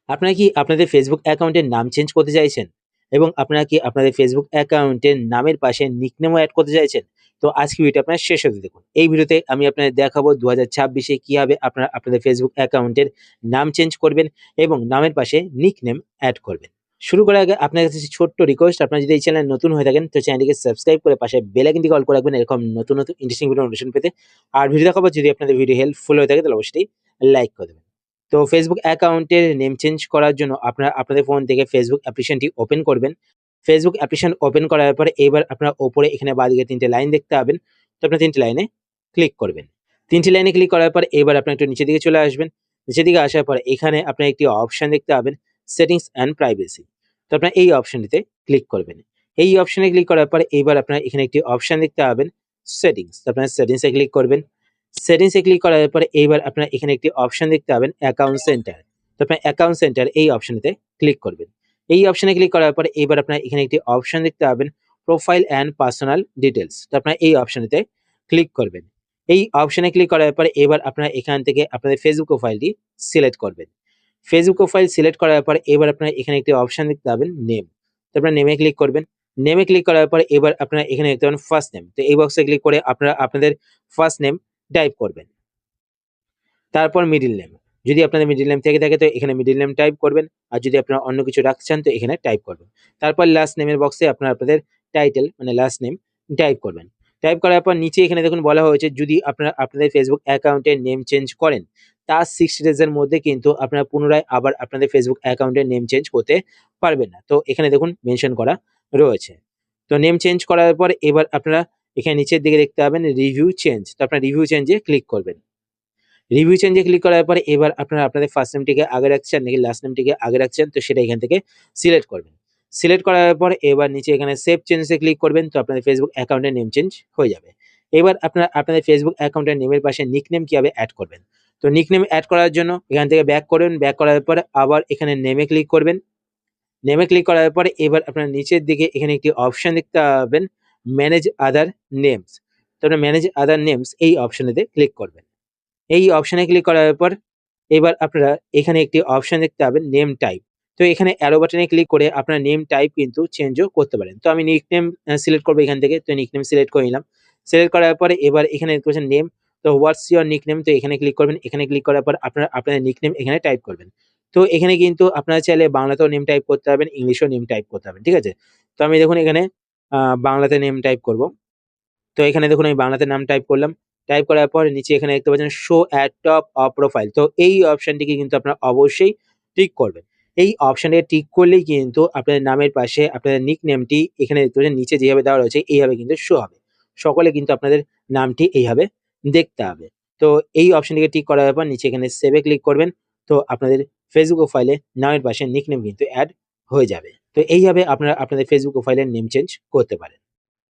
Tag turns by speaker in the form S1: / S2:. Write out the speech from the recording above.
S1: আপনারা কি আপনাদের ফেসবুক অ্যাকাউন্টের নাম চেঞ্জ করতে চাইছেন? এবং আপনারা কি আপনাদের ফেসবুক অ্যাকাউন্টের নামের পাশে নিকনেমও এড করতে চাইছেন? তো আজকের ভিডিওটা আপনারা শেষ অবধি দেখুন। এই ভিডিওতে আমি আপনাদের দেখাবো ২০২৬ এ কিভাবে আপনারা আপনাদের ফেসবুক অ্যাকাউন্টের নাম চেঞ্জ করবেন এবং নামের পাশে নিকনেম এড করবেন। শুরু করার আগে আপনার কাছে ছোট্ট রিকোয়েস্ট, আপনারা যদি এই চ্যানেলে নতুন হয়ে থাকেন তো চ্যানেলটিকে সাবস্ক্রাইব করে পাশে বেল আইকনটিকে অল করে রাখবেন এরকম নতুন ইন্টারেস্টিং ভিডিও নোটিফিকেশন পেতে। আর ভিডিও দেখার পর যদি আপনাদের ভিডিও হেল্পফুল হয়ে থাকে তাহলে অবশ্যই লাইক করে দেবেন। তো ফেসবুক অ্যাকাউন্টের নেম চেঞ্জ করার জন্য আপনারা আপনাদের ফোন থেকে ফেসবুক অ্যাপ্লিকেশনটি ওপেন করবেন। ফেসবুক অ্যাপ্লিকেশন ওপেন করার পরে এবার আপনারা ওপরে এখানে বাঁদিকে ৩ টে লাইন দেখতে পাবেন। তো আপনারা ৩ টে লাইনে ক্লিক করবেন। ৩ টে লাইনে ক্লিক করার পর এবার আপনারা একটু নিচের দিকে চলে আসবেন। নিচের দিকে আসার পর এখানে আপনারা একটি অপশন দেখতে পাবেন, সেটিংস অ্যান্ড প্রাইভেসি। তো আপনারা এই অপশনটিতে ক্লিক করবেন। এই অপশনে ক্লিক করার পর এবার আপনারা এখানে একটি অপশন দেখতে পাবেন, সেটিংস। তো আপনারা সেটিংসে ক্লিক করবেন। সেটিংসে ক্লিক করার পরে এইবার আপনারা এখানে একটি অপশন দেখতে পাবেন, অ্যাকাউন্ট সেন্টার। তো আপনার অ্যাকাউন্ট সেন্টার এই অপশনটিতে ক্লিক করবেন। এই অপশনে ক্লিক করার পরে এবার আপনারা এখানে একটি অপশন দেখতে পাবেন, প্রোফাইল অ্যান্ড পার্সোনাল ডিটেইলস। তো আপনারা এই অপশনটিতে ক্লিক করবেন। এই অপশনে ক্লিক করার পরে এবার আপনারা এখান থেকে আপনাদের ফেসবুক প্রোফাইলটি সিলেক্ট করবেন। ফেসবুক প্রোফাইল সিলেক্ট করার পর এবার আপনারা এখানে একটি অপশন দেখতে পাবেন, নেম। তো আপনারা নেমে ক্লিক করবেন। নেমে ক্লিক করার পরে এবার আপনারা এখানে দেখতে পাবেন ফার্স্ট নেম। তো এই বক্সে ক্লিক করে আপনারা আপনাদের ফার্স্ট নেম টাইপ করবেন। তারপর মিডল নেম। যদি আপনাদের মিডল নেম থেকে থাকে তো এখানে মিডল নেম টাইপ করবেন। আর যদি আপনারা অন্য কিছু রাখতে চান তো এখানে টাইপ করবেন। তারপর লাস্ট নেমের বক্সে আপনারা আপনাদের টাইটেল মানে লাস্ট নেম টাইপ করবেন। টাইপ করার পর নিচে এখানে দেখুন বলা হয়েছে যদি আপনারা আপনাদের ফেসবুক অ্যাকাউন্টের নেম চেঞ্জ করেন, তার 60 ডেজ এর মধ্যে কিন্তু আপনারা পুনরায় আবার আপনাদের ফেসবুক অ্যাকাউন্টের নেম চেঞ্জ করতে পারবেন না। তো এখানে দেখুন মেনশন করা রয়েছে। তো নেম চেঞ্জ করার পর এবার আপনারা এখানে নিচের দিকে দেখতে পাবেন রিভিউ চেঞ্জ। তো আপনারা রিভিউ চেঞ্জে ক্লিক করবেন। রিভিউ চেঞ্জে ক্লিক করার পরে এবার আপনারা আপনাদের ফার্স্ট নেমটিকে আগে রাখছেন নাকি লাস্ট নেমটিকে আগে রাখছেন তো সেটা এখান থেকে সিলেক্ট করবেন। সিলেক্ট করার পর এবার নিচে এখানে সেভ চেঞ্জে ক্লিক করবেন, তো আপনাদের ফেসবুক অ্যাকাউন্টের নেম চেঞ্জ হয়ে যাবে। এবার আপনারা আপনাদের ফেসবুক অ্যাকাউন্টের নেমের পাশে নিকনেম কিভাবে এড করবেন। তো নিকনেম এড করার জন্য এখান থেকে ব্যাক করবেন, ব্যাক করার পরে আবার এখানে নেমে ক্লিক করবেন। নেমে ক্লিক করার পরে এবার আপনারা নিচের দিকে এখানে একটি অপশন দেখতে পাবেন, ম্যানেজ আদার নেমস। তো আপনারা ম্যানেজ আদার নেমস এই অপশনেতে ক্লিক করবেন। এই অপশনে ক্লিক করার পর এবার আপনারা এখানে একটি অপশন দেখতে পাবেন, নেম টাইপ। তো এখানে অ্যারো বাটনে ক্লিক করে আপনার নেম টাইপ কিন্তু চেঞ্জও করতে পারেন। তো আমি নিকনেম সিলেক্ট করব এখান থেকে। তো নিকনেম সিলেক্ট করে নিলাম। সিলেক্ট করার পরে এবার এখানে দেখতে পাচ্ছেন নেম। তো হোয়াটস ইওর নিকনেম, তো এখানে ক্লিক করবেন। এখানে ক্লিক করার পর আপনারা আপনাদের নিকনেম এখানে টাইপ করবেন। তো এখানে কিন্তু আপনারা চাইলে বাংলাতেও নেম টাইপ করতে পারবেন, ইংলিশেও নেম টাইপ করতে পারবেন। ঠিক আছে? তো আমি দেখুন এখানে বাংলাতে নেম টাইপ করব। তো এখানে দেখুন আমি বাংলাতে নাম টাইপ করলাম। টাইপ করার পর নিচে এখানে দেখতে পাচ্ছেন show at top of profile. তো এই অপশনটিকে কিন্তু আপনারা অবশ্যই টিক করবেন। এই অপশনটিকে টিক করলেই কিন্তু আপনাদের নামের পাশে আপনাদের নিকনেমটি এখানে দেখতে পাচ্ছেন নিচে যেভাবে দেওয়া রয়েছে এইভাবে কিন্তু শো হবে। সকলে কিন্তু আপনাদের নামটি এইভাবে দেখতে হবে। তো এই অপশনটিকে টিক করার পর নিচে এখানে সেভে ক্লিক করবেন। তো আপনাদের ফেসবুক প্রোফাইলে নামের পাশে নিকনেম কিন্তু এড হয়ে যাবে। তো এইভাবে আপনারা আপনাদের ফেসবুক প্রোফাইলের নেম চেঞ্জ করতে পারেন।